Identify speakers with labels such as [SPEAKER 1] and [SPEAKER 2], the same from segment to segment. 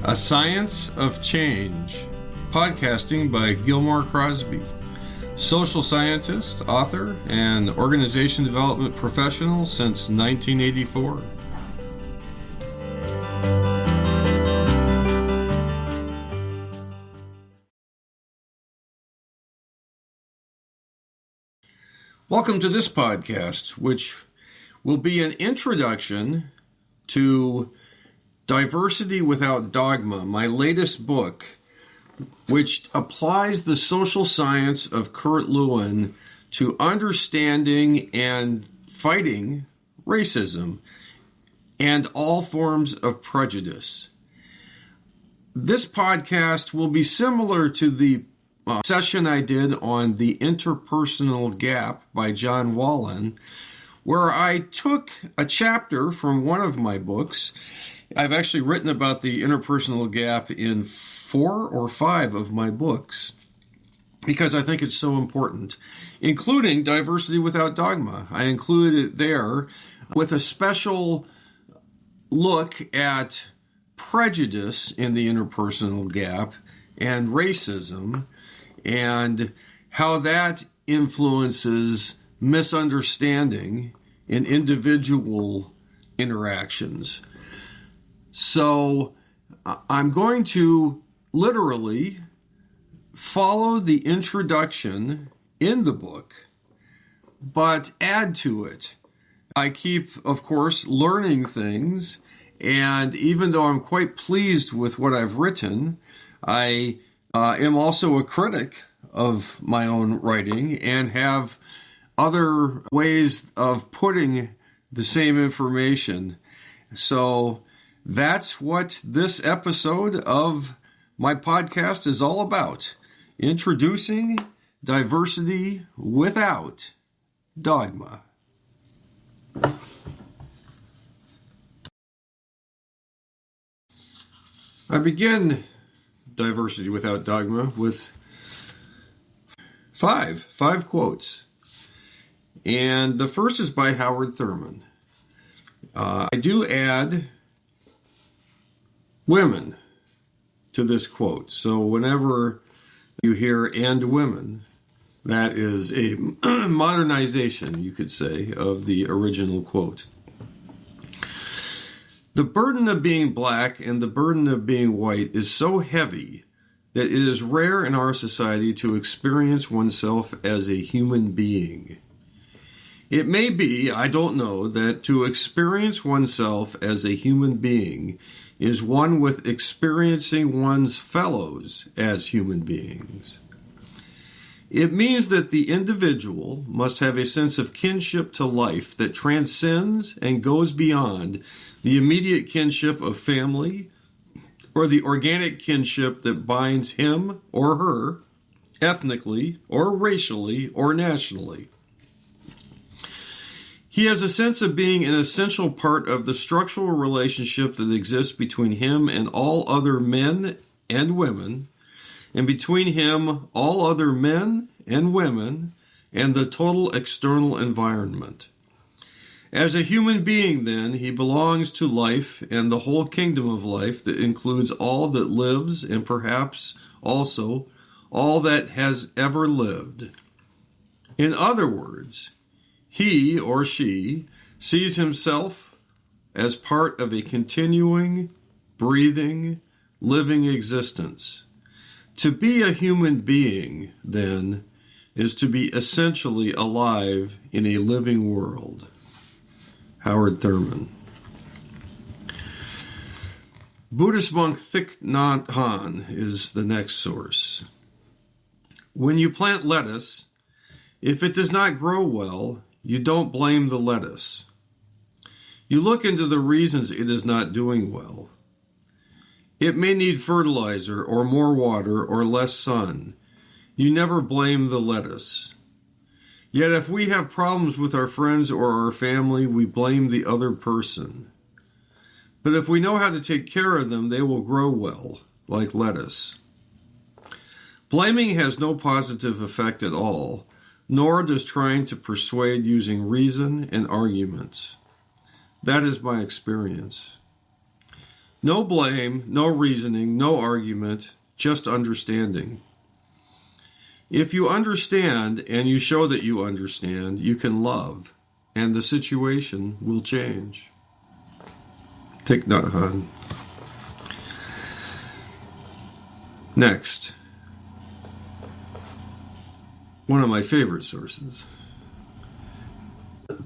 [SPEAKER 1] A Science of Change, podcasting by Gilmore Crosby, social scientist, author, and organization development professional since 1984. Welcome to this podcast, which will be an introduction to Diversity Without Dogma, my latest book, which applies the social science of Kurt Lewin to understanding and fighting racism and all forms of prejudice. This podcast will be similar to the session I did on The Interpersonal Gap by John Wallen, where I took a chapter from one of my books. I've actually written about the interpersonal gap in 4 or 5 of my books because I think it's so important, including Diversity Without Dogma. I included it there with a special look at prejudice in the interpersonal gap and racism and how that influences misunderstanding in individual interactions. So I'm going to literally follow the introduction in the book, but add to it. I keep, of course, learning things, and even though I'm quite pleased with what I've written, I am also a critic of my own writing and have other ways of putting the same information. So that's what this episode of my podcast is all about. Introducing diversity without dogma. I begin Diversity Without Dogma with five quotes. And the first is by Howard Thurman. I do add women to this quote. So whenever you hear "and women," that is a modernization, you could say, of the original quote. The burden of being black and the burden of being white is so heavy that it is rare in our society to experience oneself as a human being. It may be, I don't know, that to experience oneself as a human being is one with experiencing one's fellows as human beings. It means that the individual must have a sense of kinship to life that transcends and goes beyond the immediate kinship of family or the organic kinship that binds him or her ethnically or racially or nationally. He has a sense of being an essential part of the structural relationship that exists between him and all other men and women, and between him, all other men and women, and the total external environment. As a human being, then, he belongs to life and the whole kingdom of life that includes all that lives and perhaps also all that has ever lived. In other words, he or she sees himself as part of a continuing, breathing, living existence. To be a human being, then, is to be essentially alive in a living world. Howard Thurman. Buddhist monk Thich Nhat Hanh is the next source. When you plant lettuce, if it does not grow well, you don't blame the lettuce. You look into the reasons it is not doing well. It may need fertilizer or more water or less sun. You never blame the lettuce. Yet if we have problems with our friends or our family, we blame the other person. But if we know how to take care of them, they will grow well, like lettuce. Blaming has no positive effect at all, nor does trying to persuade using reason and arguments. That is my experience. No blame, no reasoning, no argument, just understanding. If you understand and you show that you understand, you can love, and the situation will change. Thich Nhat Hanh. Next, one of my favorite sources,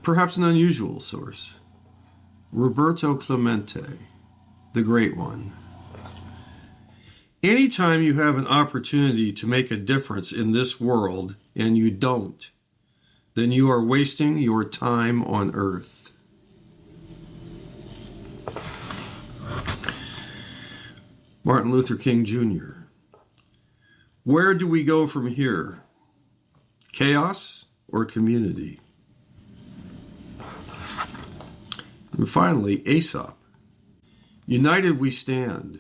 [SPEAKER 1] perhaps an unusual source, Roberto Clemente, the Great One. Anytime you have an opportunity to make a difference in this world and you don't, then you are wasting your time on earth. Martin Luther King Jr. Where do we go from here? Chaos or community? And finally, Aesop. United we stand.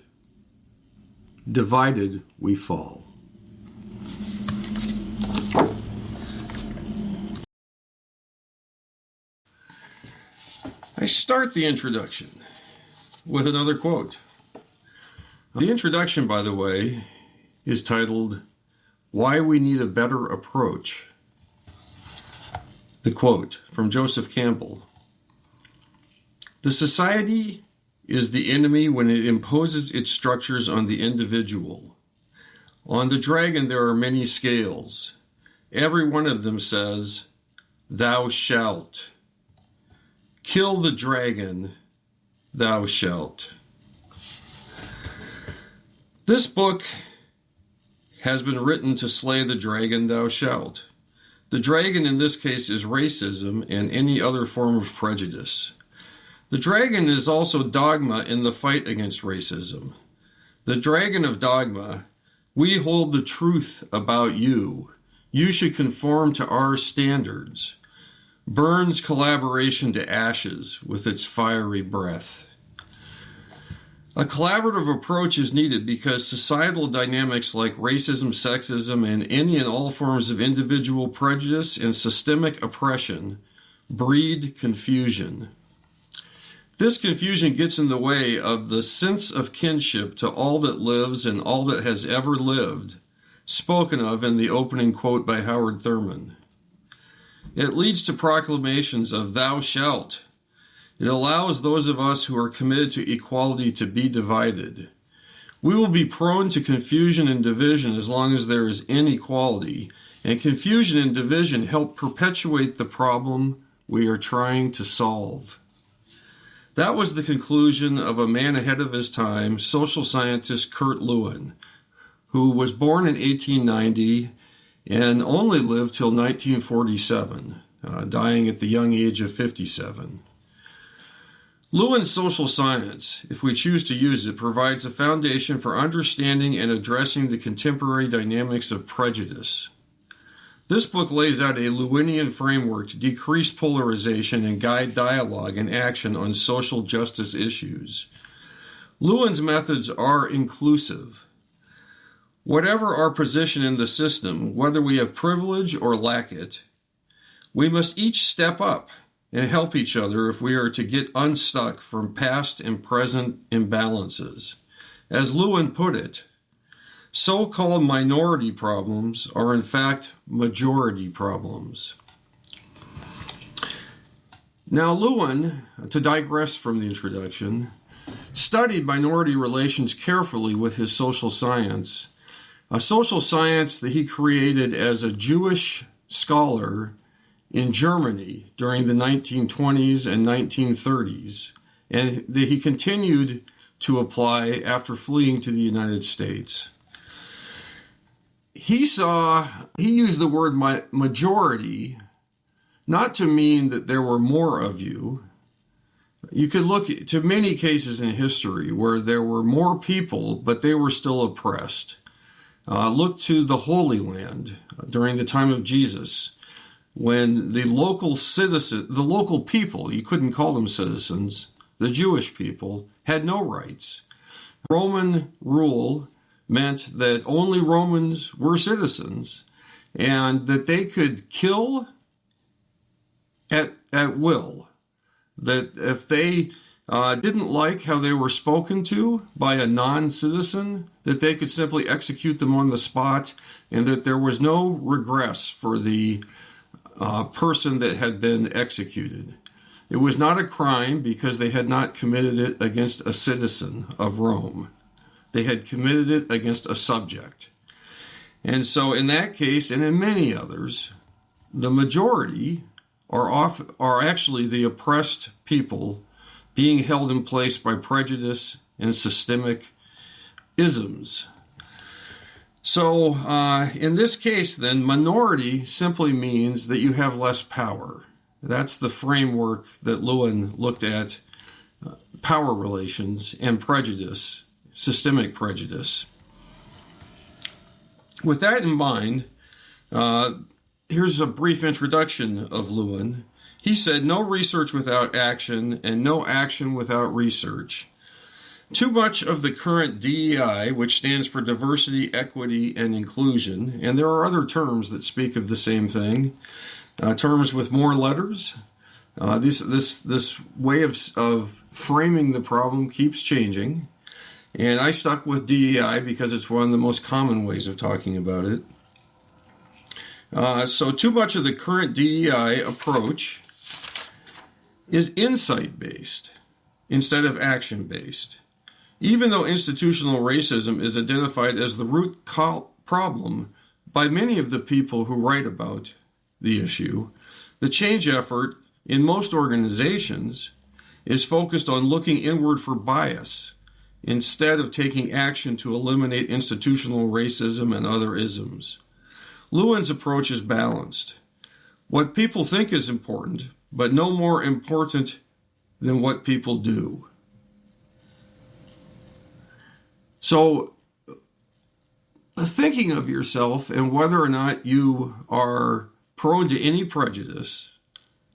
[SPEAKER 1] Divided we fall. I start the introduction with another quote. The introduction, by the way, is titled, Why We Need a Better Approach. The quote from Joseph Campbell. The society is the enemy when it imposes its structures on the individual. On the dragon there are many scales. Every one of them says, Thou shalt. Kill the dragon, thou shalt. This book has been written to slay the dragon, thou shalt. The dragon in this case is racism and any other form of prejudice. The dragon is also dogma in the fight against racism. The dragon of dogma, we hold the truth about you. You should conform to our standards. Burns collaboration to ashes with its fiery breath. A collaborative approach is needed because societal dynamics like racism, sexism, and any and all forms of individual prejudice and systemic oppression breed confusion. This confusion gets in the way of the sense of kinship to all that lives and all that has ever lived, spoken of in the opening quote by Howard Thurman. It leads to proclamations of thou shalt. It allows those of us who are committed to equality to be divided. We will be prone to confusion and division as long as there is inequality, and confusion and division help perpetuate the problem we are trying to solve. That was the conclusion of a man ahead of his time, social scientist Kurt Lewin, who was born in 1890 and only lived till 1947, dying at the young age of 57. Lewin's social science, if we choose to use it, provides a foundation for understanding and addressing the contemporary dynamics of prejudice. This book lays out a Lewinian framework to decrease polarization and guide dialogue and action on social justice issues. Lewin's methods are inclusive. Whatever our position in the system, whether we have privilege or lack it, we must each step up and help each other if we are to get unstuck from past and present imbalances. As Lewin put it, so-called minority problems are in fact majority problems. Now Lewin, to digress from the introduction, studied minority relations carefully with his social science, a social science that he created as a Jewish scholar in Germany during the 1920s and 1930s, and that he continued to apply after fleeing to the United States. He used the word majority not to mean that there were more of you. You could look to many cases in history where there were more people, but they were still oppressed. Look to the Holy Land during the time of Jesus, when the local people, you couldn't call them citizens, the Jewish people, had no rights. Roman rule meant that only Romans were citizens and that they could kill at will. That if they didn't like how they were spoken to by a non-citizen, that they could simply execute them on the spot, and that there was no regress for the person that had been executed. It was not a crime because they had not committed it against a citizen of Rome. They had committed it against a subject. And so in that case, and in many others, the majority are actually the oppressed people being held in place by prejudice and systemic isms. So in this case, then, minority simply means that you have less power. That's the framework that Lewin looked at, power relations and prejudice, systemic prejudice. With that in mind, here's a brief introduction of Lewin. He said, "No research without action, and no action without research. Too much of the current DEI, which stands for diversity, equity, and inclusion," and there are other terms that speak of the same thing, terms with more letters. This way of framing the problem keeps changing, and I stuck with DEI because it's one of the most common ways of talking about it. So too much of the current DEI approach is insight-based instead of action-based. Even though institutional racism is identified as the root problem by many of the people who write about the issue, the change effort in most organizations is focused on looking inward for bias instead of taking action to eliminate institutional racism and other isms. Lewin's approach is balanced. What people think is important, but no more important than what people do. So, thinking of yourself and whether or not you are prone to any prejudice,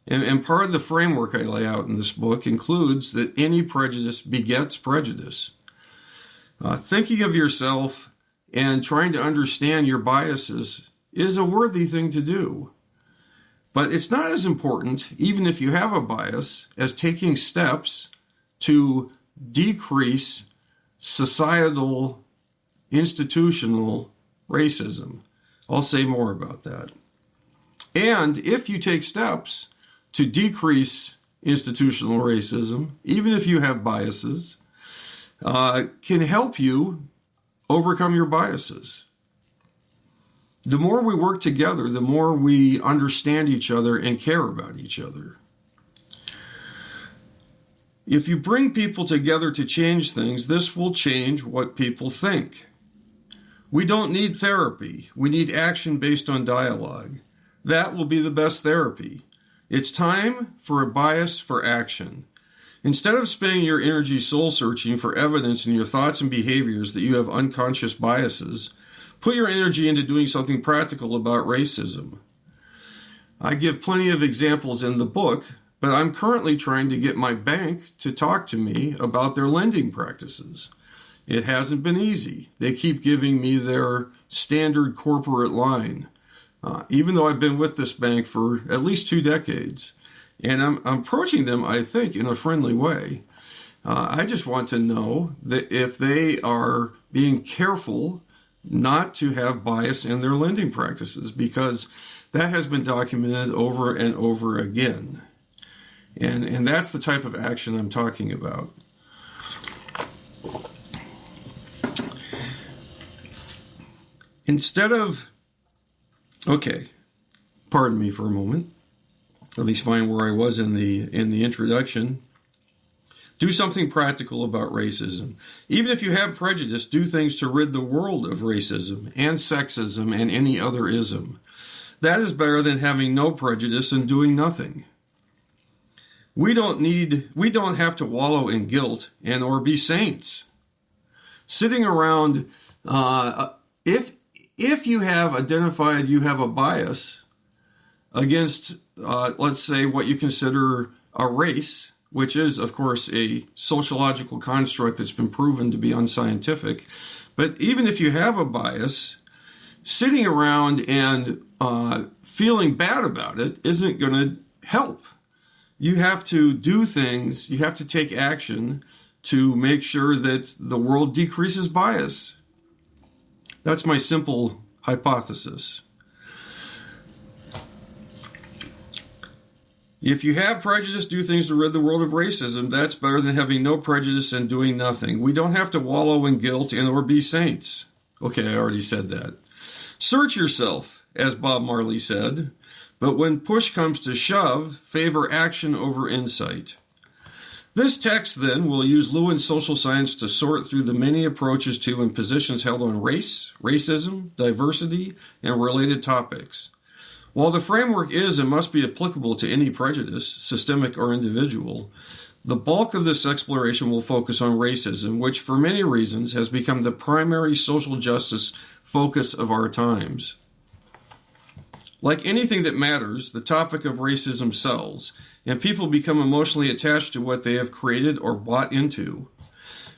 [SPEAKER 1] and part of the framework I lay out in this book includes that any prejudice begets prejudice. Thinking of yourself and trying to understand your biases is a worthy thing to do. But it's not as important, even if you have a bias, as taking steps to decrease societal, institutional racism. I'll say more about that. And if you take steps to decrease institutional racism, even if you have biases, can help you overcome your biases. The more we work together, the more we understand each other and care about each other. If you bring people together to change things, this will change what people think. We don't need therapy. We need action based on dialogue. That will be the best therapy. It's time for a bias for action. Instead of spending your energy soul-searching for evidence in your thoughts and behaviors that you have unconscious biases, put your energy into doing something practical about racism. I give plenty of examples in the book, but I'm currently trying to get my bank to talk to me about their lending practices. It hasn't been easy. They keep giving me their standard corporate line, even though I've been with this bank for at least 2 decades. And I'm approaching them, I think, in a friendly way. I just want to know that if they are being careful not to have bias in their lending practices, because that has been documented over and over again. And that's the type of action I'm talking about. Instead of, pardon me for a moment. At least find where I was in the introduction. Do something practical about racism. Even if you have prejudice, do things to rid the world of racism and sexism and any other ism. That is better than having no prejudice and doing nothing. We don't have to wallow in guilt and or be saints. Sitting around, if you have identified you have a bias against, let's say, what you consider a race, which is, of course, a sociological construct that's been proven to be unscientific. But even if you have a bias, sitting around and feeling bad about it isn't going to help. you have to do things, you have to take action to make sure that the world decreases bias. That's my simple hypothesis. If you have prejudice, do things to rid the world of racism. That's better than having no prejudice and doing nothing. We don't have to wallow in guilt and or be saints. Okay, I already said that. Search yourself, as Bob Marley said, but when push comes to shove, favor action over insight. This text, then, will use Lewin's social science to sort through the many approaches to and positions held on race, racism, diversity, and related topics. While the framework is and must be applicable to any prejudice, systemic or individual, the bulk of this exploration will focus on racism, which for many reasons has become the primary social justice focus of our times. Like anything that matters, the topic of racism sells, and people become emotionally attached to what they have created or bought into.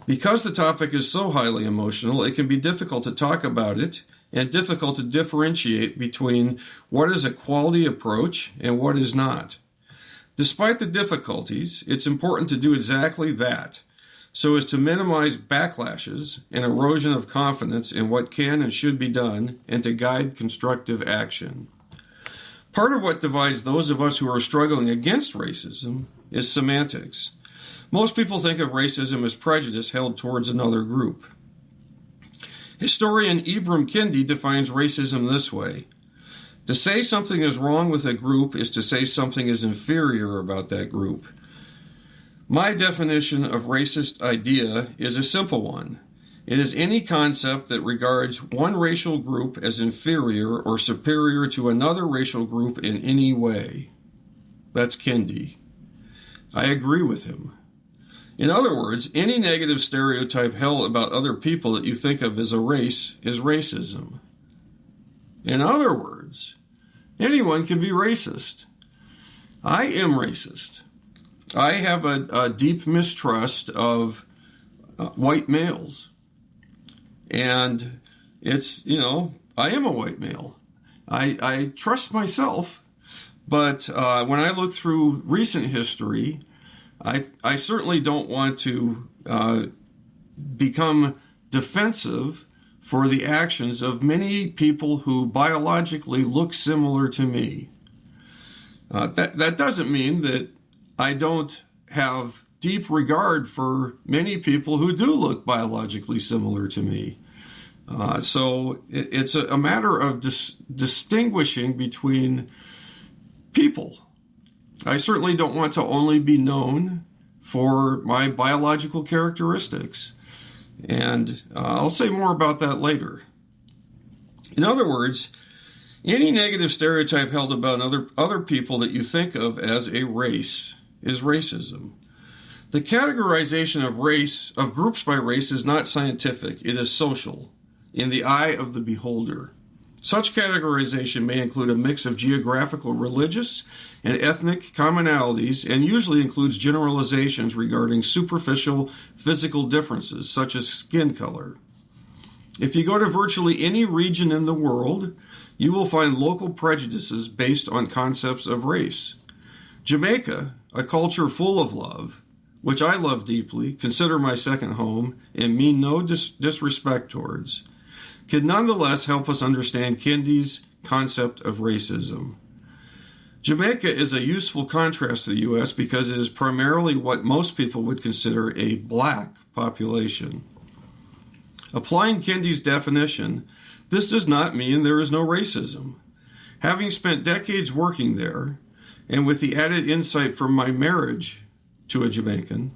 [SPEAKER 1] Because the topic is so highly emotional, it can be difficult to talk about it and difficult to differentiate between what is a quality approach and what is not. Despite the difficulties, it's important to do exactly that, so as to minimize backlashes and erosion of confidence in what can and should be done, and to guide constructive action. Part of what divides those of us who are struggling against racism is semantics. Most people think of racism as prejudice held towards another group. Historian Ibram Kendi defines racism this way: to say something is wrong with a group is to say something is inferior about that group. My definition of racist idea is a simple one. It is any concept that regards one racial group as inferior or superior to another racial group in any way. That's Kendi. I agree with him. In other words, any negative stereotype held about other people that you think of as a race is racism. In other words, anyone can be racist. I am racist. I have a deep mistrust of white males. And it's, I am a white male. I trust myself, but when I look through recent history, I certainly don't want to become defensive for the actions of many people who biologically look similar to me. That doesn't mean that I don't have deep regard for many people who do look biologically similar to me. So it's a matter of distinguishing between people. I certainly don't want to only be known for my biological characteristics. And I'll say more about that later. In other words, any negative stereotype held about other people that you think of as a race is racism. The categorization of groups by race is not scientific, it is social, in the eye of the beholder. Such categorization may include a mix of geographical, religious, and ethnic commonalities, and usually includes generalizations regarding superficial physical differences, such as skin color. If you go to virtually any region in the world, you will find local prejudices based on concepts of race. Jamaica, a culture full of love, which I love deeply, consider my second home, and mean no disrespect towards, can nonetheless help us understand Kendi's concept of racism. Jamaica is a useful contrast to the U.S. because it is primarily what most people would consider a black population. Applying Kendi's definition, this does not mean there is no racism. Having spent decades working there, and with the added insight from my marriage to a Jamaican,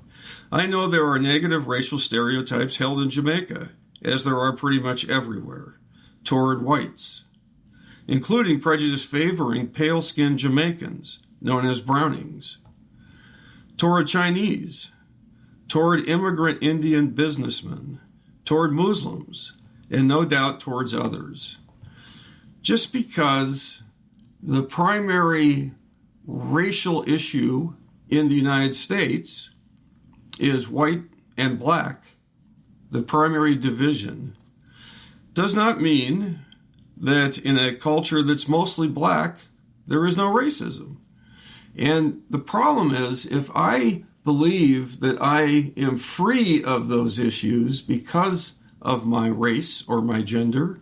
[SPEAKER 1] I know there are negative racial stereotypes held in Jamaica, as there are pretty much everywhere, toward whites, including prejudice favoring pale-skinned Jamaicans, known as brownings, toward Chinese, toward immigrant Indian businessmen, toward Muslims, and no doubt towards others. Just because the primary racial issue in the United States is white and black, the primary division, does not mean that in a culture that's mostly black, there is no racism. And the problem is, if I believe that I am free of those issues because of my race or my gender,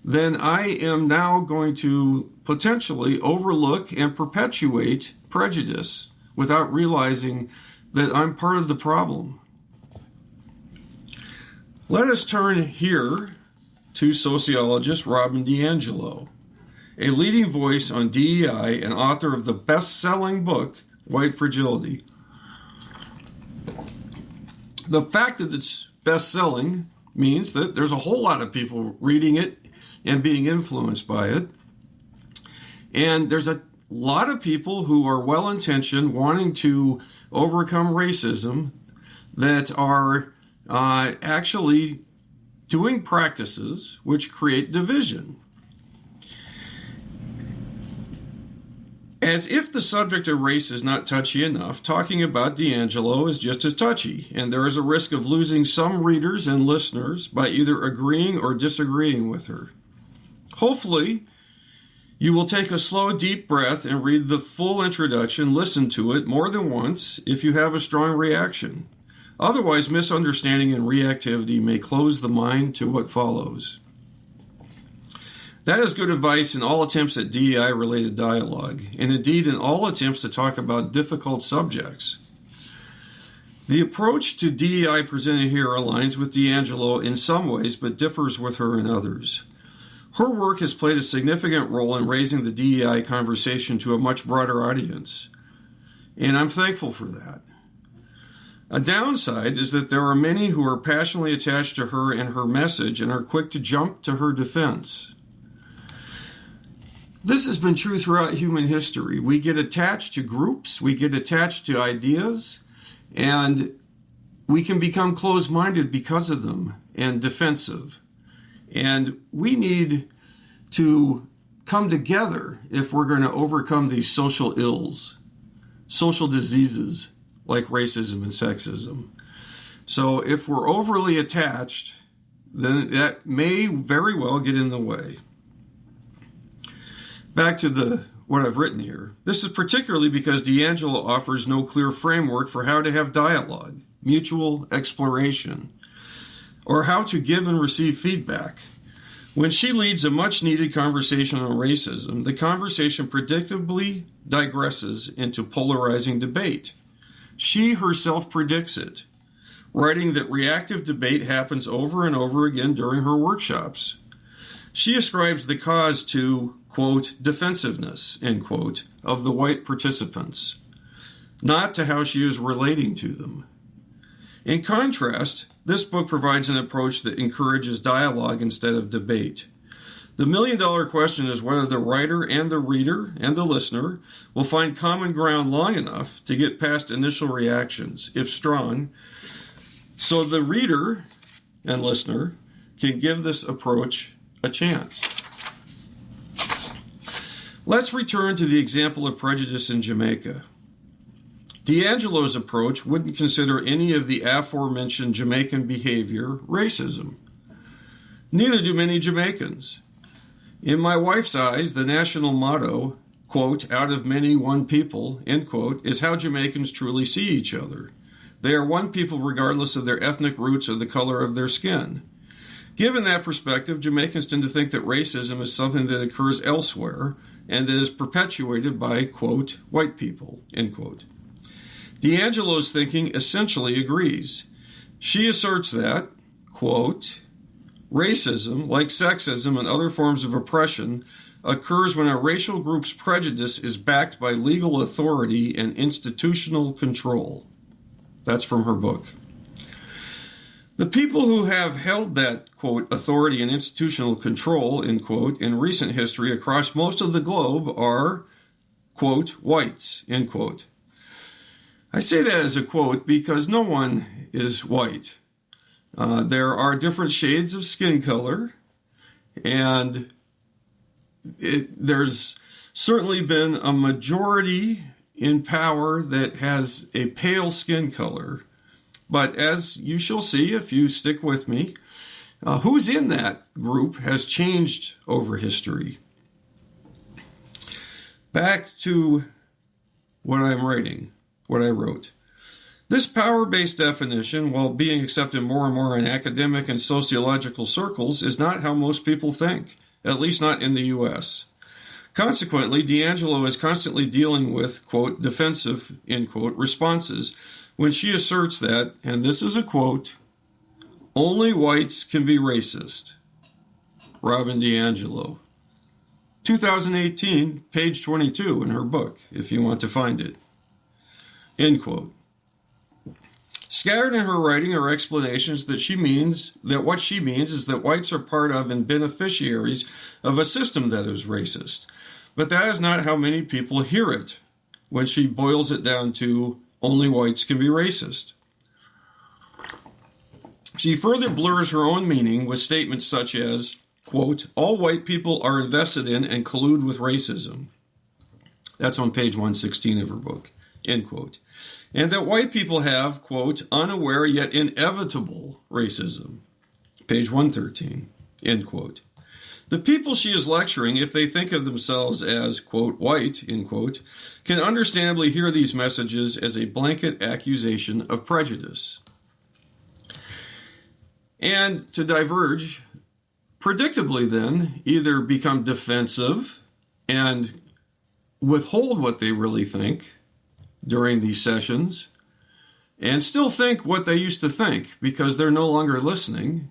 [SPEAKER 1] then I am now going to potentially overlook and perpetuate prejudice without realizing that I'm part of the problem. Let us turn here to sociologist Robin DiAngelo, a leading voice on DEI and author of the best-selling book, White Fragility. The fact that it's best-selling means that there's a whole lot of people reading it and being influenced by it. And there's a lot of people who are well-intentioned, wanting to overcome racism, that are actually doing practices which create division. As if the subject of race is not touchy enough, talking about DiAngelo is just as touchy, and there is a risk of losing some readers and listeners by either agreeing or disagreeing with her. Hopefully, you will take a slow, deep breath and read the full introduction, listen to it more than once if you have a strong reaction. Otherwise, misunderstanding and reactivity may close the mind to what follows. That is good advice in all attempts at DEI-related dialogue, and indeed in all attempts to talk about difficult subjects. The approach to DEI presented here aligns with DiAngelo in some ways, but differs with her in others. Her work has played a significant role in raising the DEI conversation to a much broader audience, and I'm thankful for that. A downside is that there are many who are passionately attached to her and her message and are quick to jump to her defense. This has been true throughout human history. We get attached to groups, we get attached to ideas, and we can become closed-minded because of them and defensive. And we need to come together if we're going to overcome these social ills, social diseases like racism and sexism. So if we're overly attached, then that may very well get in the way. Back to what I've written here. This is particularly because DiAngelo offers no clear framework for how to have dialogue, mutual exploration, or how to give and receive feedback. When she leads a much-needed conversation on racism, the conversation predictably digresses into polarizing debate. She herself predicts it, writing that reactive debate happens over and over again during her workshops. She ascribes the cause to, quote, defensiveness, end quote, of the white participants, not to how she is relating to them. In contrast, this book provides an approach that encourages dialogue instead of debate. The million-dollar question is whether the writer and the reader and the listener will find common ground long enough to get past initial reactions, if strong, so the reader and listener can give this approach a chance. Let's return to the example of prejudice in Jamaica. DiAngelo's approach wouldn't consider any of the aforementioned Jamaican behavior racism. Neither do many Jamaicans. In my wife's eyes, the national motto, quote, out of many, one people, end quote, is how Jamaicans truly see each other. They are one people regardless of their ethnic roots or the color of their skin. Given that perspective, Jamaicans tend to think that racism is something that occurs elsewhere and that is perpetuated by, quote, white people, end quote. DiAngelo's thinking essentially agrees. She asserts that, quote, racism, like sexism and other forms of oppression, occurs when a racial group's prejudice is backed by legal authority and institutional control. That's from her book. The people who have held that, quote, authority and institutional control, end quote, in recent history across most of the globe are, quote, whites, end quote. I say that as a quote because no one is white. There are different shades of skin color, and there's certainly been a majority in power that has a pale skin color. But as you shall see if you stick with me, who's in that group has changed over history. Back to what I'm writing, what I wrote. This power-based definition, while being accepted more and more in academic and sociological circles, is not how most people think, at least not in the U.S. Consequently, D'Angelo is constantly dealing with, quote, defensive, end quote, responses when she asserts that, and this is a quote, only whites can be racist. Robin DiAngelo. 2018, page 22 in her book, if you want to find it. End quote. Scattered in her writing are explanations that what she means is that whites are part of and beneficiaries of a system that is racist. But that is not how many people hear it when she boils it down to only whites can be racist. She further blurs her own meaning with statements such as, quote, all white people are invested in and collude with racism. That's on page 116 of her book, end quote. And that white people have, quote, unaware yet inevitable racism. Page 113, end quote. The people she is lecturing, if they think of themselves as, quote, white, end quote, can understandably hear these messages as a blanket accusation of prejudice. And to diverge, predictably then, either become defensive and withhold what they really think during these sessions, and still think what they used to think because they're no longer listening,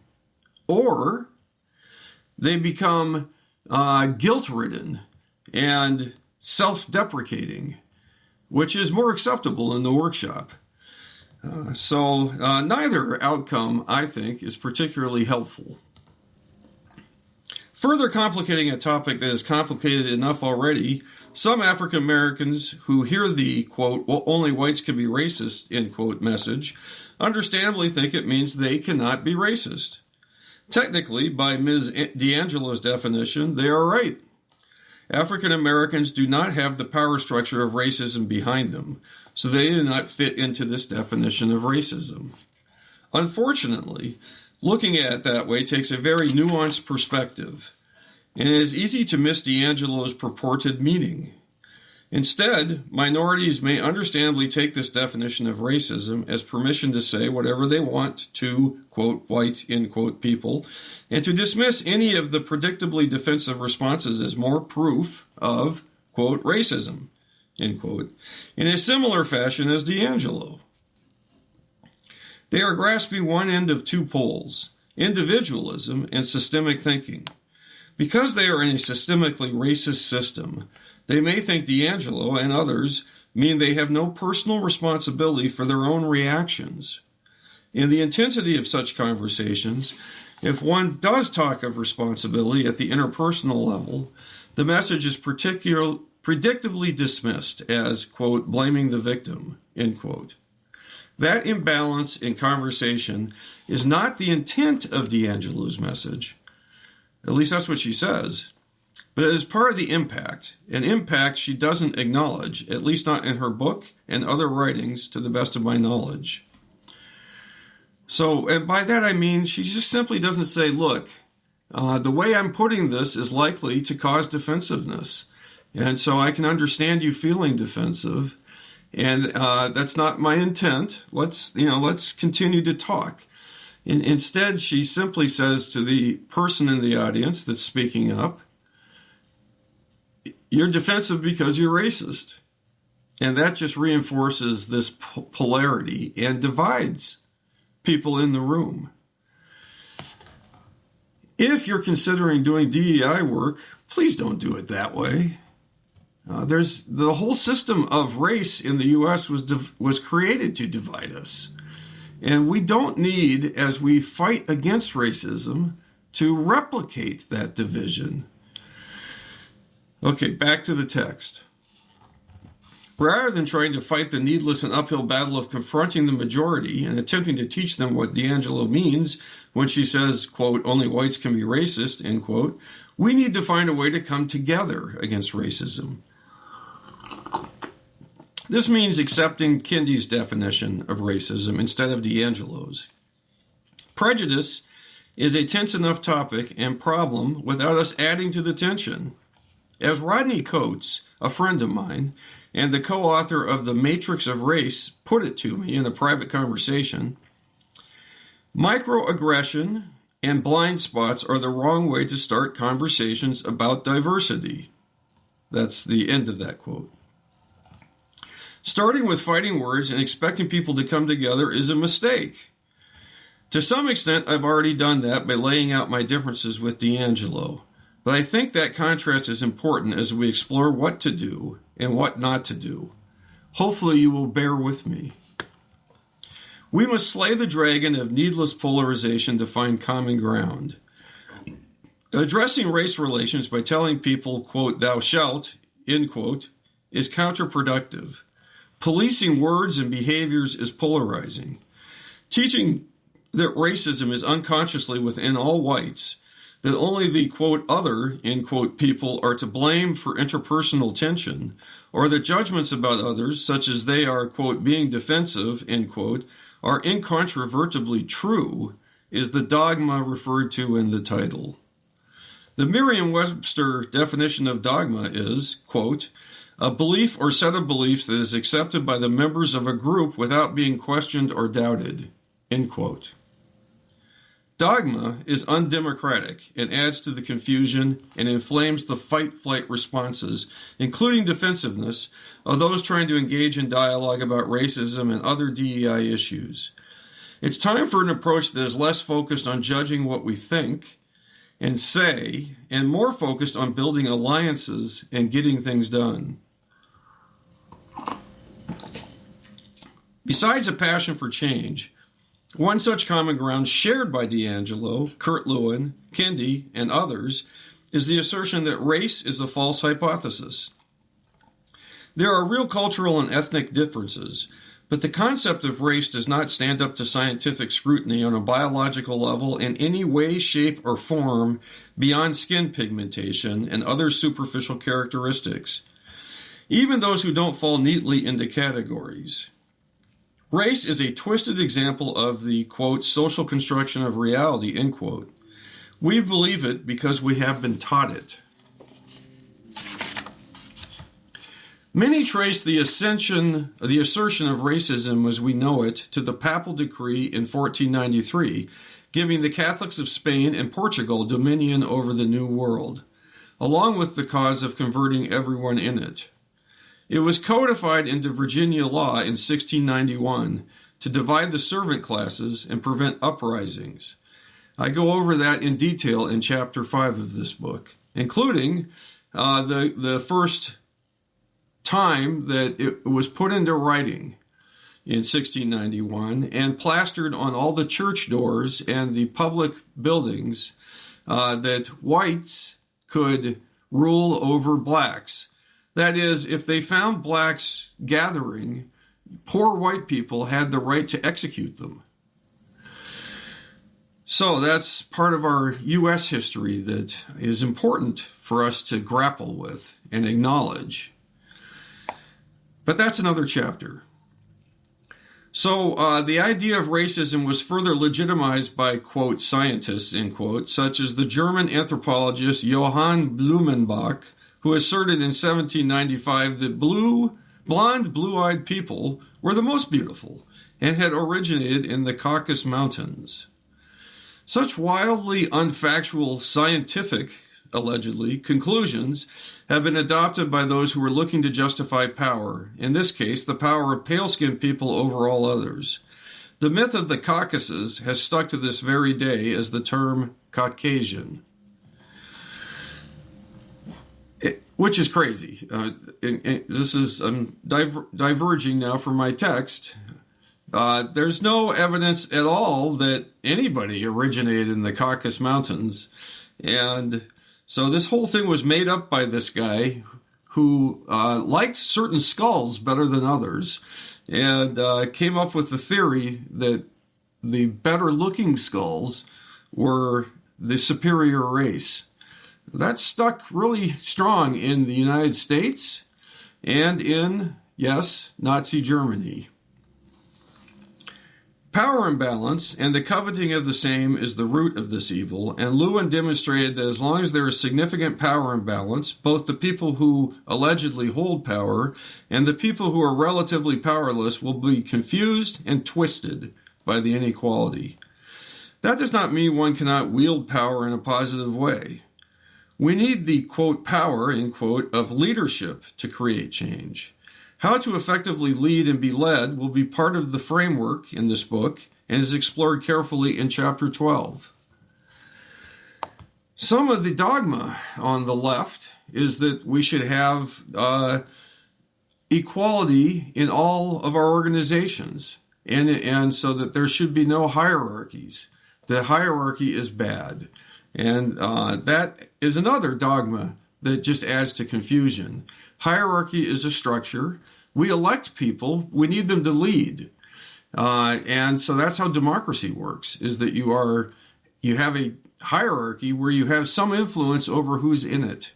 [SPEAKER 1] or they become guilt-ridden and self-deprecating, which is more acceptable in the workshop. So neither outcome, I think, is particularly helpful. Further complicating a topic that is complicated enough already, some African Americans who hear the, quote, well, only whites can be racist, end quote, message, understandably think it means they cannot be racist. Technically, by Ms. D'Angelo's definition, they are right. African Americans do not have the power structure of racism behind them, so they do not fit into this definition of racism. Unfortunately, looking at it that way takes a very nuanced perspective, and it is easy to miss D'Angelo's purported meaning. Instead, minorities may understandably take this definition of racism as permission to say whatever they want to, quote, white, end quote, people, and to dismiss any of the predictably defensive responses as more proof of, quote, racism, end quote, in a similar fashion as D'Angelo. They are grasping one end of two poles, individualism and systemic thinking. Because they are in a systemically racist system, they may think D'Angelo and others mean they have no personal responsibility for their own reactions. In the intensity of such conversations, if one does talk of responsibility at the interpersonal level, the message is predictably dismissed as, quote, blaming the victim, end quote. That imbalance in conversation is not the intent of D'Angelo's message. At least that's what she says. But it is part of the impact, an impact she doesn't acknowledge, at least not in her book and other writings, to the best of my knowledge. So, and by that I mean she just simply doesn't say, look, the way I'm putting this is likely to cause defensiveness. And so I can understand you feeling defensive, and that's not my intent. Let's continue to talk. Instead, she simply says to the person in the audience that's speaking up, you're defensive because you're racist. And that just reinforces this polarity and divides people in the room. If you're considering doing DEI work, please don't do it that way. There's the whole system of race in the U.S. was created to divide us. And we don't need, as we fight against racism, to replicate that division. Okay, back to the text. Rather than trying to fight the needless and uphill battle of confronting the majority and attempting to teach them what D'Angelo means when she says, quote, only whites can be racist, end quote, we need to find a way to come together against racism. This means accepting Kindy's definition of racism instead of D'Angelo's. Prejudice is a tense enough topic and problem without us adding to the tension. As Rodney Coates, a friend of mine, and the co-author of The Matrix of Race, put it to me in a private conversation, microaggression and blind spots are the wrong way to start conversations about diversity. That's the end of that quote. Starting with fighting words and expecting people to come together is a mistake. To some extent, I've already done that by laying out my differences with D'Angelo. But I think that contrast is important as we explore what to do and what not to do. Hopefully you will bear with me. We must slay the dragon of needless polarization to find common ground. Addressing race relations by telling people, quote, thou shalt, end quote, is counterproductive. Policing words and behaviors is polarizing. Teaching that racism is unconsciously within all whites, that only the, quote, other, end quote, people are to blame for interpersonal tension, or that judgments about others, such as they are, quote, being defensive, end quote, are incontrovertibly true, is the dogma referred to in the title. The Merriam-Webster definition of dogma is, quote, a belief or set of beliefs that is accepted by the members of a group without being questioned or doubted, end quote. Dogma is undemocratic and adds to the confusion and inflames the fight-flight responses, including defensiveness, of those trying to engage in dialogue about racism and other DEI issues. It's time for an approach that is less focused on judging what we think and say, and more focused on building alliances and getting things done. Besides a passion for change, one such common ground shared by D'Angelo, Kurt Lewin, Kendi, and others is the assertion that race is a false hypothesis. There are real cultural and ethnic differences, but the concept of race does not stand up to scientific scrutiny on a biological level in any way, shape, or form beyond skin pigmentation and other superficial characteristics, even those who don't fall neatly into categories. Race is a twisted example of the, quote, social construction of reality, end quote. We believe it because we have been taught it. Many trace the assertion of racism as we know it to the papal decree in 1493, giving the Catholics of Spain and Portugal dominion over the New World, along with the cause of converting everyone in it. It was codified into Virginia law in 1691 to divide the servant classes and prevent uprisings. I go over that in detail in Chapter 5 of this book, including the first time that it was put into writing in 1691 and plastered on all the church doors and the public buildings that whites could rule over blacks. That is, if they found blacks gathering, poor white people had the right to execute them. So that's part of our U.S. history that is important for us to grapple with and acknowledge. But that's another chapter. So the idea of racism was further legitimized by, quote, scientists, end quote, such as the German anthropologist Johann Blumenbach, who asserted in 1795 that blonde, blue-eyed people were the most beautiful and had originated in the Caucasus Mountains. Such wildly unfactual scientific, allegedly, conclusions have been adopted by those who were looking to justify power, in this case, the power of pale-skinned people over all others. The myth of the Caucasus has stuck to this very day as the term Caucasian. Which is crazy. This is diverging now from my text. There's no evidence at all that anybody originated in the Caucasus Mountains. And so this whole thing was made up by this guy who liked certain skulls better than others and came up with the theory that the better looking skulls were the superior race. That stuck really strong in the United States and in, yes, Nazi Germany. Power imbalance and the coveting of the same is the root of this evil, and Lewin demonstrated that as long as there is significant power imbalance, both the people who allegedly hold power and the people who are relatively powerless will be confused and twisted by the inequality. That does not mean one cannot wield power in a positive way. We need the, quote, power, end quote, of leadership to create change. How to effectively lead and be led will be part of the framework in this book and is explored carefully in Chapter 12. Some of the dogma on the left is that we should have equality in all of our organizations, and so that there should be no hierarchies. The hierarchy is bad. And that is another dogma that just adds to confusion. Hierarchy is a structure. We elect people. We need them to lead. And so that's how democracy works, is that you have a hierarchy where you have some influence over who's in it.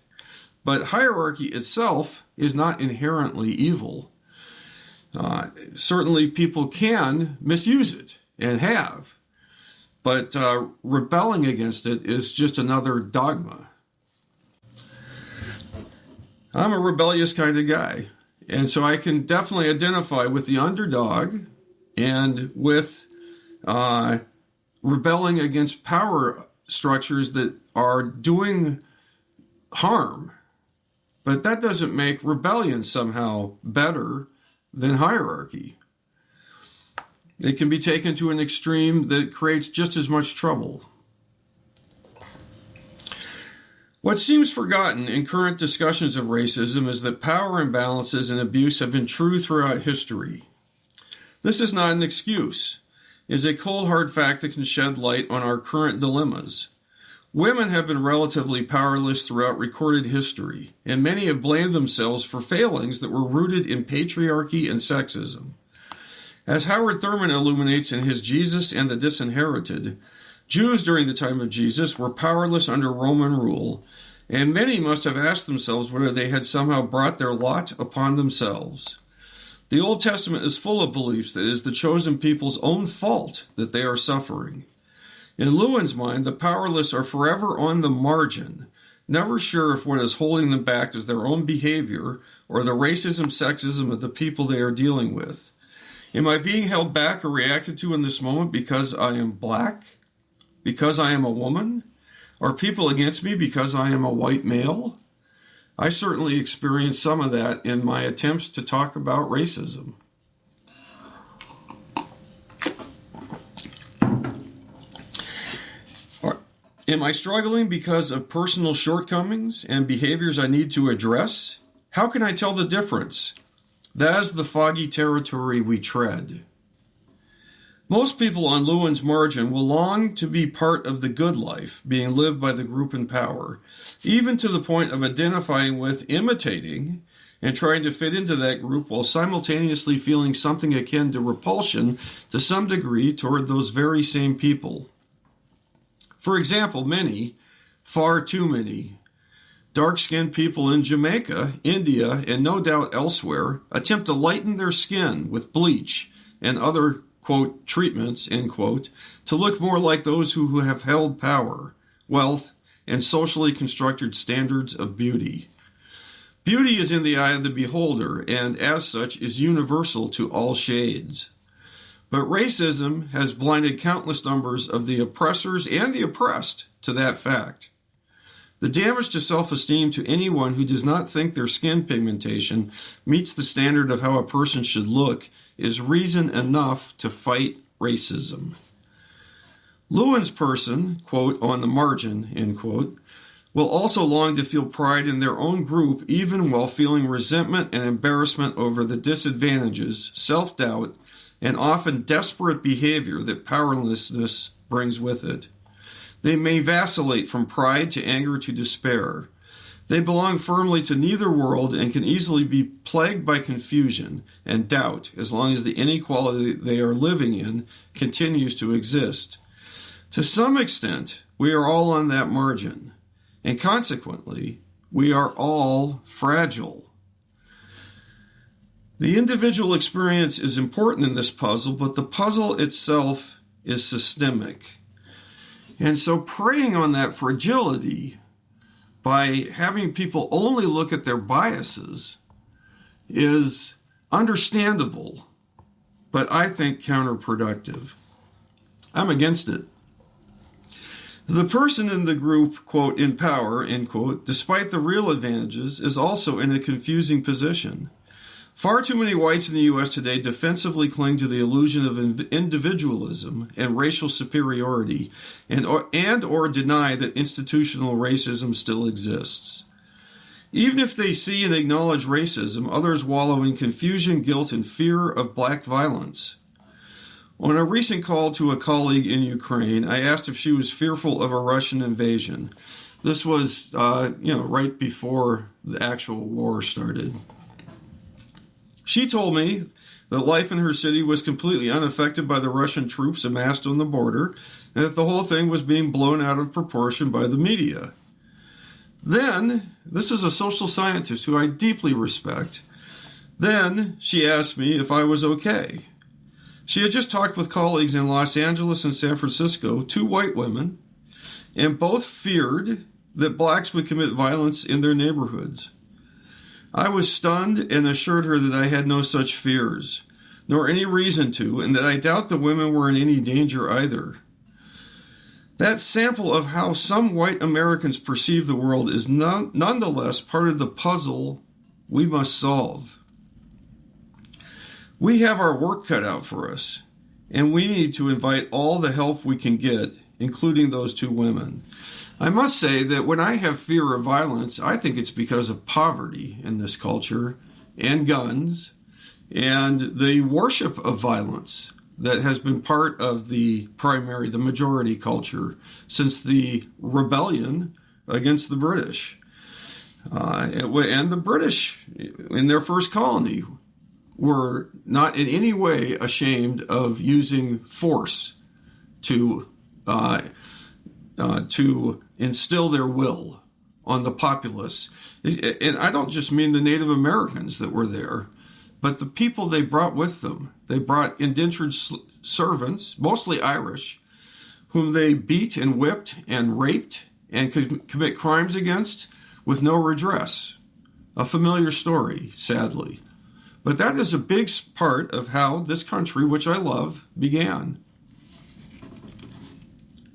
[SPEAKER 1] But hierarchy itself is not inherently evil. Certainly people can misuse it and have. But rebelling against it is just another dogma. I'm a rebellious kind of guy. And so I can definitely identify with the underdog and with rebelling against power structures that are doing harm. But that doesn't make rebellion somehow better than hierarchy. It can be taken to an extreme that creates just as much trouble. What seems forgotten in current discussions of racism is that power imbalances and abuse have been true throughout history. This is not an excuse. It is a cold hard fact that can shed light on our current dilemmas. Women have been relatively powerless throughout recorded history, and many have blamed themselves for failings that were rooted in patriarchy and sexism. As Howard Thurman illuminates in his Jesus and the Disinherited, Jews during the time of Jesus were powerless under Roman rule, and many must have asked themselves whether they had somehow brought their lot upon themselves. The Old Testament is full of beliefs that it is the chosen people's own fault that they are suffering. In Lewin's mind, the powerless are forever on the margin, never sure if what is holding them back is their own behavior or the racism, sexism of the people they are dealing with. Am I being held back or reacted to in this moment because I am black? Because I am a woman? Are people against me because I am a white male? I certainly experienced some of that in my attempts to talk about racism. Am I struggling because of personal shortcomings and behaviors I need to address? How can I tell the difference? That is the foggy territory we tread. Most people on Lewin's margin will long to be part of the good life being lived by the group in power, even to the point of identifying with, imitating, and trying to fit into that group while simultaneously feeling something akin to repulsion to some degree toward those very same people. For example, many, far too many, dark-skinned people in Jamaica, India, and no doubt elsewhere attempt to lighten their skin with bleach and other, quote, treatments, end quote, to look more like those who have held power, wealth, and socially constructed standards of beauty. Beauty is in the eye of the beholder, and as such is universal to all shades. But racism has blinded countless numbers of the oppressors and the oppressed to that fact. The damage to self-esteem to anyone who does not think their skin pigmentation meets the standard of how a person should look is reason enough to fight racism. Lewin's person, quote, on the margin, end quote, will also long to feel pride in their own group even while feeling resentment and embarrassment over the disadvantages, self-doubt, and often desperate behavior that powerlessness brings with it. They may vacillate from pride to anger to despair. They belong firmly to neither world and can easily be plagued by confusion and doubt as long as the inequality they are living in continues to exist. To some extent, we are all on that margin, and consequently, we are all fragile. The individual experience is important in this puzzle, but the puzzle itself is systemic. And so preying on that fragility by having people only look at their biases is understandable, but I think counterproductive. I'm against it. The person in the group, quote, in power, end quote, despite the real advantages, is also in a confusing position. Far too many whites in the U.S. today defensively cling to the illusion of individualism and racial superiority and or deny that institutional racism still exists. Even if they see and acknowledge racism, others wallow in confusion, guilt, and fear of black violence. On a recent call to a colleague in Ukraine, I asked if she was fearful of a Russian invasion. This was, right before the actual war started. She told me that life in her city was completely unaffected by the Russian troops amassed on the border, and that the whole thing was being blown out of proportion by the media. Then, this is a social scientist who I deeply respect. Then she asked me if I was okay. She had just talked with colleagues in Los Angeles and San Francisco, 2 white women, and both feared that blacks would commit violence in their neighborhoods. I was stunned and assured her that I had no such fears, nor any reason to, and that I doubt the women were in any danger either. That sample of how some white Americans perceive the world is nonetheless part of the puzzle we must solve. We have our work cut out for us, and we need to invite all the help we can get, including those 2 women. I must say that when I have fear of violence, I think it's because of poverty in this culture, and guns, and the worship of violence that has been part of the majority culture since the rebellion against the British. And the British, in their first colony, were not in any way ashamed of using force to instill their will on the populace. And I don't just mean the Native Americans that were there, but the people they brought with them. They brought indentured servants, mostly Irish, whom they beat and whipped and raped and could commit crimes against with no redress. A familiar story, sadly. But that is a big part of how this country, which I love, began.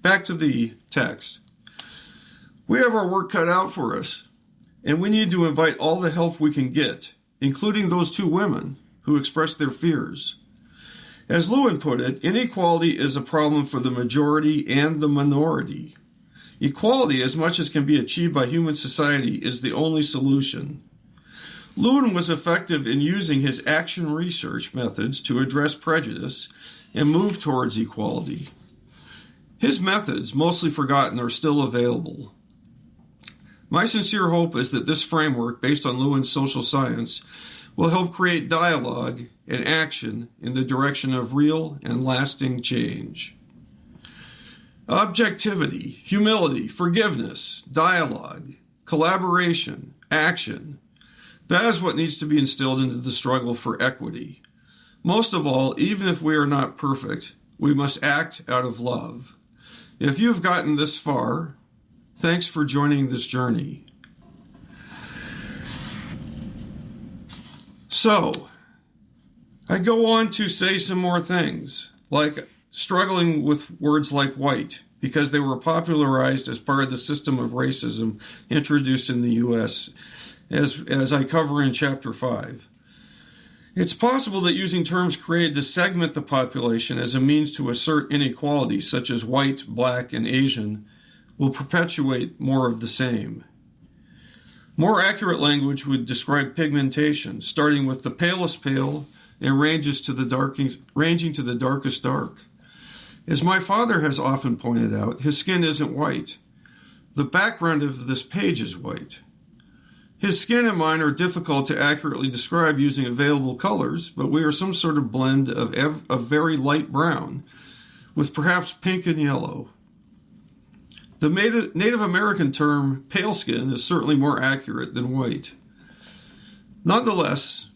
[SPEAKER 1] Back to the text. We have our work cut out for us, and we need to invite all the help we can get, including those 2 women who expressed their fears. As Lewin put it, inequality is a problem for the majority and the minority. Equality, as much as can be achieved by human society, is the only solution. Lewin was effective in using his action research methods to address prejudice and move towards equality. His methods, mostly forgotten, are still available. My sincere hope is that this framework, based on Lewin's social science, will help create dialogue and action in the direction of real and lasting change. Objectivity, humility, forgiveness, dialogue, collaboration, action. That is what needs to be instilled into the struggle for equity. Most of all, even if we are not perfect, we must act out of love. If you've gotten this far, thanks for joining this journey. So, I go on to say some more things, like struggling with words like white, because they were popularized as part of the system of racism introduced in the U.S., as I cover in Chapter 5. It's possible that using terms created to segment the population as a means to assert inequality, such as white, black, and Asian, will perpetuate more of the same. More accurate language would describe pigmentation, starting with the palest pale and ranging to the darkest dark. As my father has often pointed out, his skin isn't white. The background of this page is white. His skin and mine are difficult to accurately describe using available colors, but we are some sort of blend of very light brown, with perhaps pink and yellow. The Native American term pale skin is certainly more accurate than white. Nonetheless,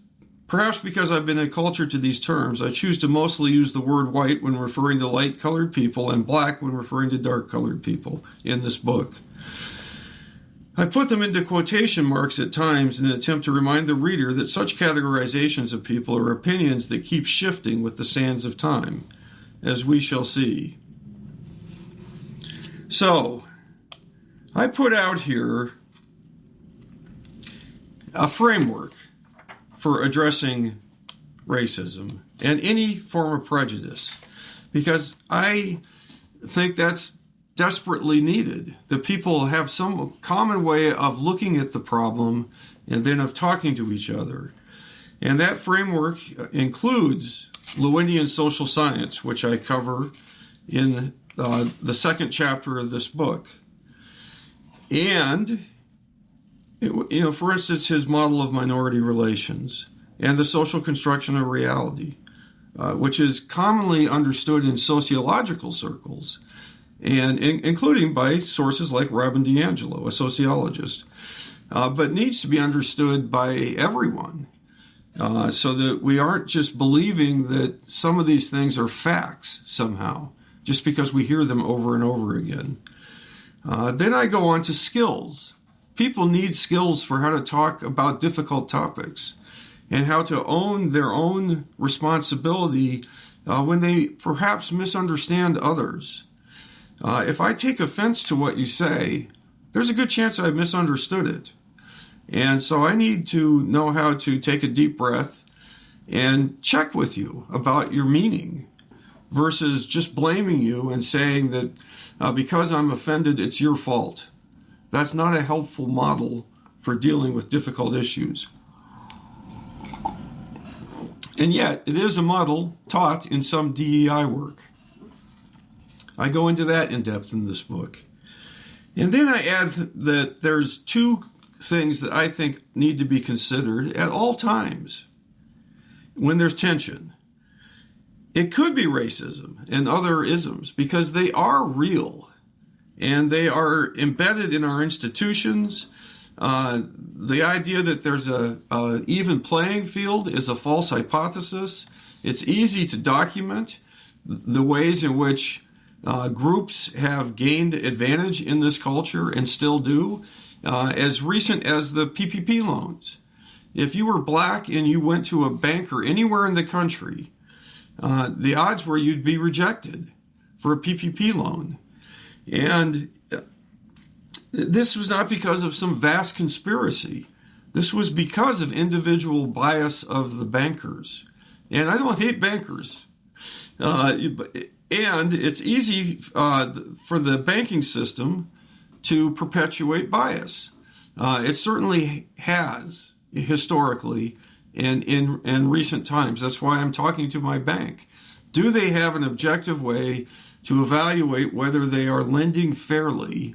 [SPEAKER 1] Perhaps because I've been acculturated to these terms, I choose to mostly use the word white when referring to light-colored people and black when referring to dark-colored people in this book. I put them into quotation marks at times in an attempt to remind the reader that such categorizations of people are opinions that keep shifting with the sands of time, as we shall see. So, I put out here a framework for addressing racism and any form of prejudice, because I think that's desperately needed, that people have some common way of looking at the problem and then of talking to each other. And that framework includes Lewinian social science, which I cover in the second chapter of this book. And, for instance, his model of minority relations and the social construction of reality, which is commonly understood in sociological circles, and including by sources like Robin DiAngelo, a sociologist, but needs to be understood by everyone, so that we aren't just believing that some of these things are facts somehow, just because we hear them over and over again. Then I go on to skills. People need skills for how to talk about difficult topics and how to own their own responsibility when they perhaps misunderstand others. If I take offense to what you say, there's a good chance I misunderstood it. And so I need to know how to take a deep breath and check with you about your meaning versus just blaming you and saying that because I'm offended, it's your fault. That's not a helpful model for dealing with difficult issues. And yet, it is a model taught in some DEI work. I go into that in depth in this book. And then I add that there's two things that I think need to be considered at all times when there's tension. It could be racism and other isms because they are real and they are embedded in our institutions. The idea that there's a even playing field is a false hypothesis. It's easy to document the ways in which groups have gained advantage in this culture and still do, as recent as the PPP loans. If you were black and you went to a banker anywhere in the country, the odds were you'd be rejected for a PPP loan. And this was not because of some vast conspiracy. This was because of individual bias of the bankers. And I don't hate bankers. And it's easy for the banking system to perpetuate bias. It certainly has historically and in recent times. That's why I'm talking to my bank. Do they have an objective way to evaluate whether they are lending fairly?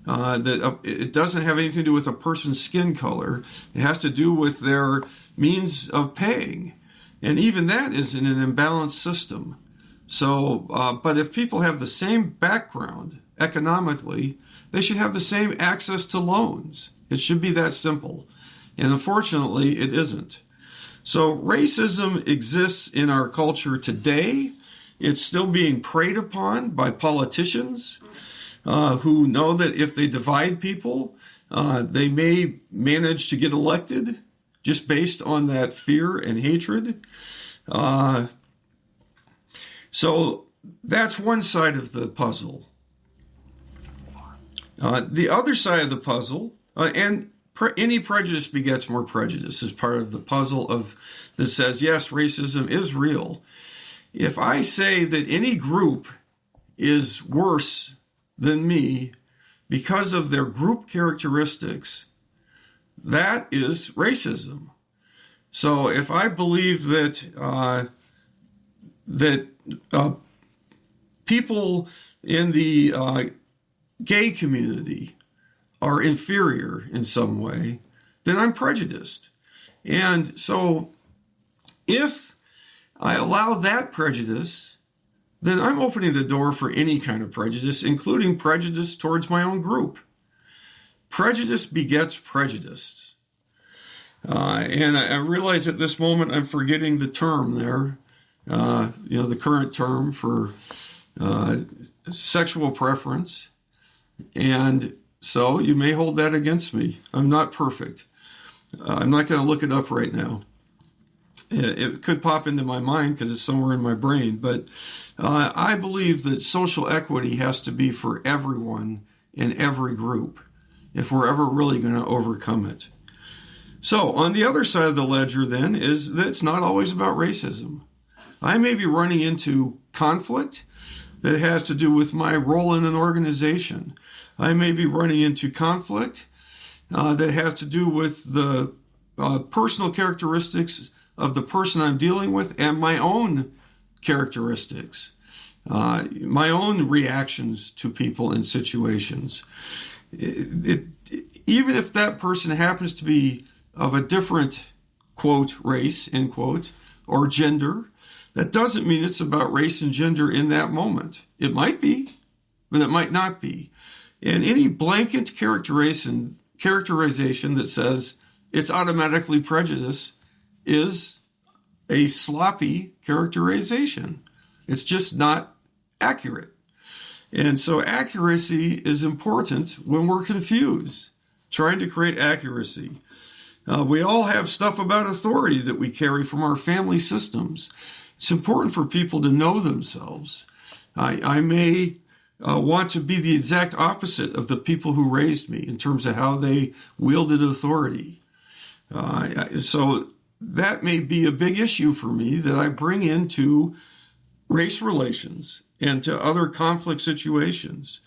[SPEAKER 1] That it doesn't have anything to do with a person's skin color. It has to do with their means of paying. And even that is in an imbalanced system. So, but if people have the same background economically, they should have the same access to loans. It should be that simple. And unfortunately, it isn't. So racism exists in our culture today. It's still being preyed upon by politicians who know that if they divide people, they may manage to get elected just based on that fear and hatred. So that's one side of the puzzle. The other side of the puzzle, any prejudice begets more prejudice, is part of the puzzle of that says, yes, racism is real. If I say that any group is worse than me because of their group characteristics, that is racism. So if I believe that people in the gay community are inferior in some way, then I'm prejudiced. And so if I allow that prejudice, then I'm opening the door for any kind of prejudice, including prejudice towards my own group. Prejudice begets prejudice. And I realize at this moment I'm forgetting the term there, the current term for sexual preference. And so you may hold that against me. I'm not perfect. I'm not going to look it up right now. It could pop into my mind because it's somewhere in my brain. But I believe that social equity has to be for everyone in every group if we're ever really going to overcome it. So on the other side of the ledger then is that it's not always about racism. I may be running into conflict that has to do with my role in an organization. I may be running into conflict that has to do with the personal characteristics of the person I'm dealing with and my own characteristics, my own reactions to people and situations. Even if that person happens to be of a different, quote, race, end quote, or gender, that doesn't mean it's about race and gender in that moment. It might be, but it might not be. And any blanket characterization that says it's automatically prejudice is a sloppy characterization. It's just not accurate. And so accuracy is important when we're confused, trying to create accuracy. We all have stuff about authority that we carry from our family systems. It's important for people to know themselves. I may want to be the exact opposite of the people who raised me in terms of how they wielded authority. So that may be a big issue for me that I bring into race relations and to other conflict situations.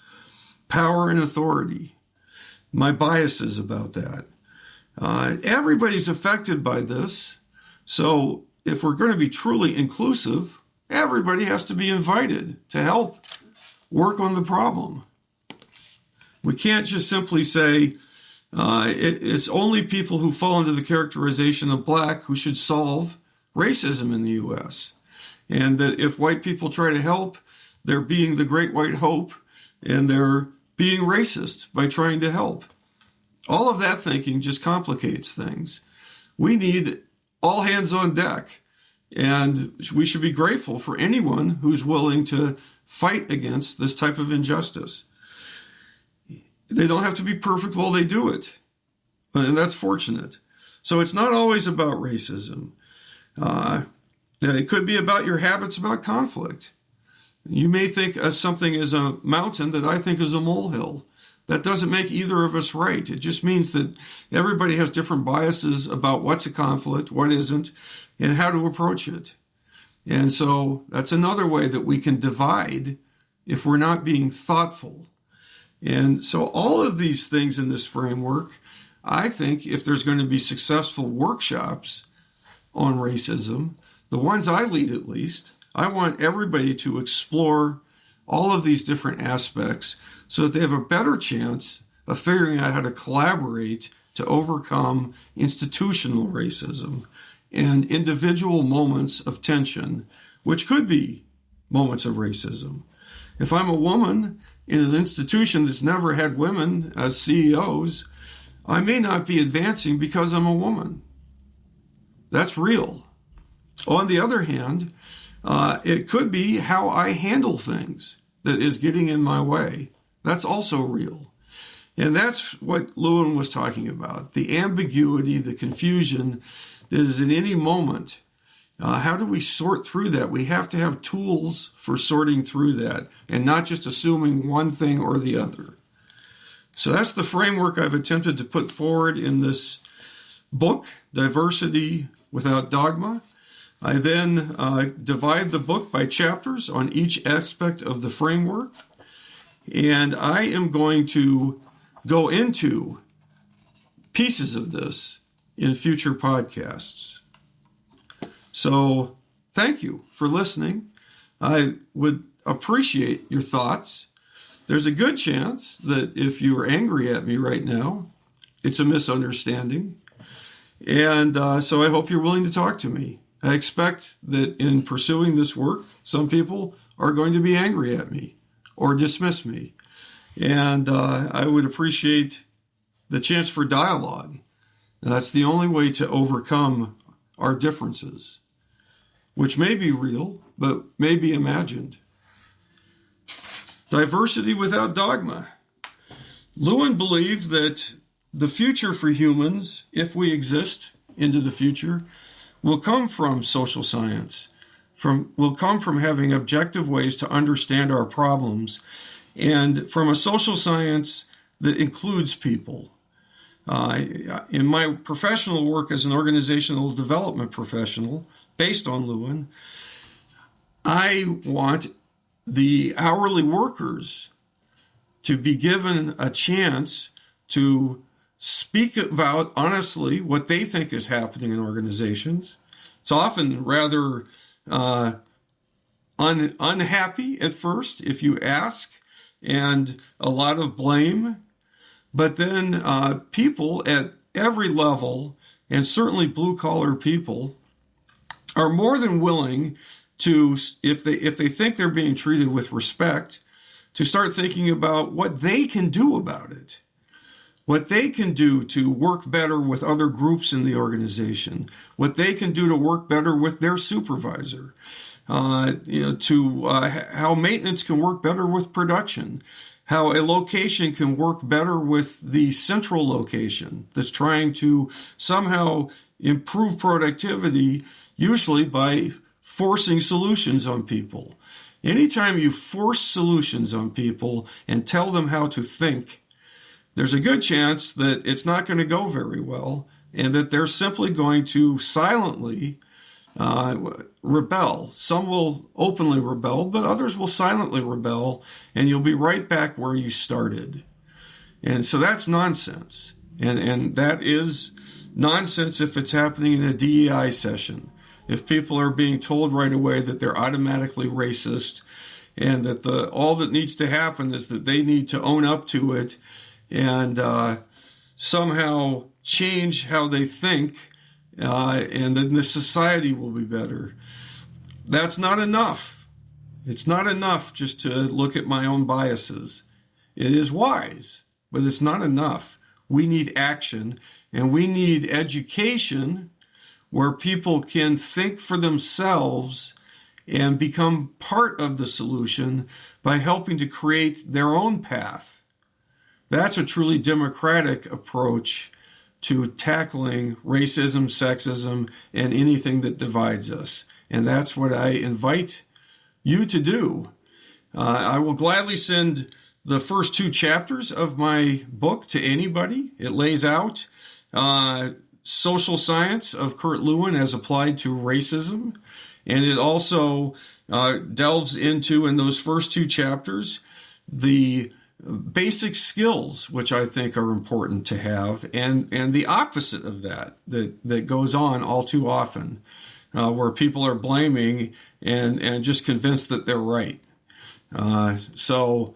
[SPEAKER 1] Power and authority. My biases about that. Everybody's affected by this. So if we're going to be truly inclusive, everybody has to be invited to help work on the problem. We can't just simply say it's only people who fall into the characterization of black who should solve racism in the U.S. And that if white people try to help, they're being the great white hope and they're being racist by trying to help. All of that thinking just complicates things. We need all hands on deck, and we should be grateful for anyone who's willing to fight against this type of injustice. They don't have to be perfect while they do it, and that's fortunate. So it's not always about racism. It could be about your habits about conflict. You may think something is a mountain that I think is a molehill. That doesn't make either of us right. It just means that everybody has different biases about what's a conflict, what isn't, and how to approach it. And so that's another way that we can divide if we're not being thoughtful. And so all of these things in this framework, I think if there's going to be successful workshops on racism, the ones I lead at least, I want everybody to explore all of these different aspects so that they have a better chance of figuring out how to collaborate to overcome institutional racism and individual moments of tension, which could be moments of racism. If I'm a woman in an institution that's never had women as CEOs, I may not be advancing because I'm a woman. That's real. On the other hand, it could be how I handle things that is getting in my way. That's also real. And that's what Lewin was talking about. The ambiguity, the confusion that is in any moment. How do we sort through that? We have to have tools for sorting through that and not just assuming one thing or the other. So that's the framework I've attempted to put forward in this book, Diversity Without Dogma. I then divide the book by chapters on each aspect of the framework, and I am going to go into pieces of this in future podcasts. So thank you for listening. I would appreciate your thoughts. There's a good chance that if you are angry at me right now, it's a misunderstanding. And so I hope you're willing to talk to me. I expect that in pursuing this work, some people are going to be angry at me or dismiss me. And I would appreciate the chance for dialogue And that's the only way to overcome our differences, which may be real, but may be imagined. Diversity without dogma. Lewin believed that the future for humans, if we exist into the future, will come from social science, will come from having objective ways to understand our problems, and from a social science that includes people. In my professional work as an organizational development professional, based on Lewin, I want the hourly workers to be given a chance to speak about honestly what they think is happening in organizations. It's often rather unhappy at first if you ask, and a lot of blame. But then people at every level, and certainly blue-collar people, are more than willing to, if they think they're being treated with respect, to start thinking about what they can do about it, what they can do to work better with other groups in the organization, what they can do to work better with their supervisor, how maintenance can work better with production, how a location can work better with the central location that's trying to somehow improve productivity, usually by forcing solutions on people. Anytime you force solutions on people and tell them how to think, there's a good chance that it's not going to go very well, and that they're simply going to silently rebel. Some will openly rebel, but others will silently rebel, and you'll be right back where you started. And so that's nonsense. And that is nonsense if it's happening in a DEI session. If people are being told right away that they're automatically racist, and that all that needs to happen is that they need to own up to it and somehow change how they think, and then the society will be better. That's not enough. It's not enough just to look at my own biases. It is wise, but it's not enough. We need action, and we need education where people can think for themselves and become part of the solution by helping to create their own path. That's a truly democratic approach to tackling racism, sexism, and anything that divides us. And that's what I invite you to do. I will gladly send the first 2 chapters of my book to anybody. It lays out social science of Kurt Lewin as applied to racism. And it also delves into, in those first 2 chapters, the basic skills, which I think are important to have, and the opposite of that goes on all too often, where people are blaming and just convinced that they're right. So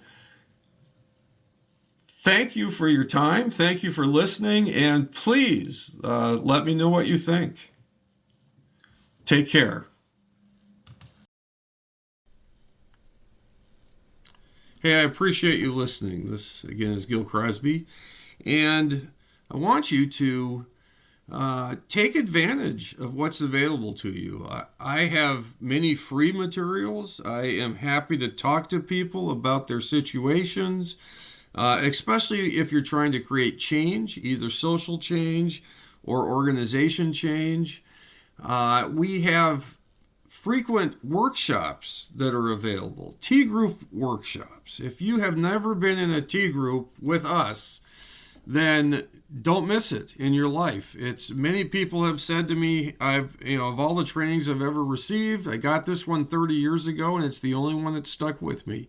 [SPEAKER 1] thank you for your time. Thank you for listening. And please let me know what you think. Take care. Hey, I appreciate you listening. This, again, is Gil Crosby. And I want you to take advantage of what's available to you. I have many free materials. I am happy to talk to people about their situations, especially if you're trying to create change, either social change or organization change. We have frequent workshops that are available, T group workshops. If you have never been in a T group with us, then don't miss it in your life. Many people have said to me, of all the trainings I've ever received, I got this one 30 years ago, and it's the only one that stuck with me.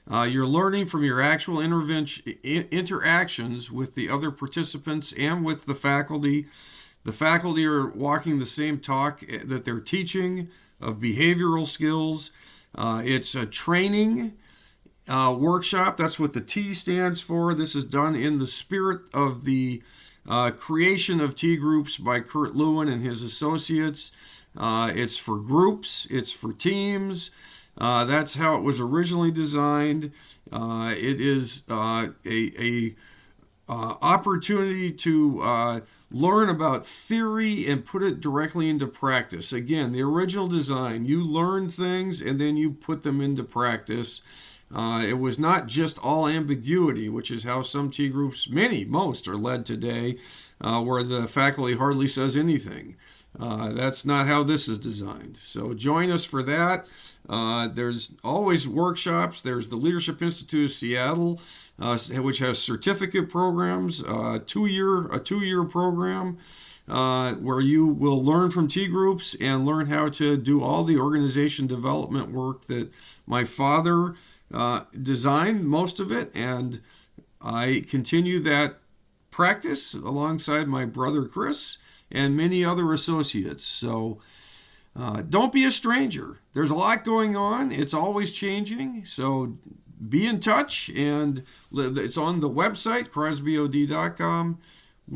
[SPEAKER 1] You're learning from your actual interactions with the other participants and with the faculty. The faculty are walking the same talk that they're teaching of behavioral skills. It's a training workshop. That's what the T stands for. This is done in the spirit of the creation of T groups by Kurt Lewin and his associates. It's for groups. It's for teams. That's how it was originally designed. It is a opportunity to learn about theory and put it directly into practice. Again, the original design, you learn things and then you put them into practice. It was not just all ambiguity, which is how some T groups, most are led today, where the faculty hardly says anything. That's not how this is designed. So join us for that. There's always workshops. There's the Leadership Institute of Seattle, which has certificate programs, a two-year program where you will learn from T groups and learn how to do all the organization development work that my father designed, most of it, and I continue that practice alongside my brother Chris and many other associates. So don't be a stranger. There's a lot going on. It's always changing. So be in touch, and it's on the website, crosbyod.com.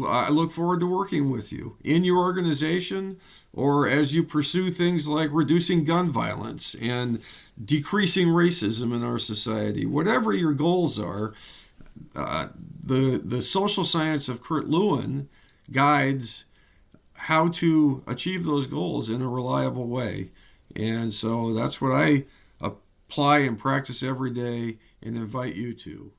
[SPEAKER 1] I look forward to working with you in your organization or as you pursue things like reducing gun violence and decreasing racism in our society. Whatever your goals are, the social science of Kurt Lewin guides how to achieve those goals in a reliable way. And so that's what I apply and practice every day and invite you to.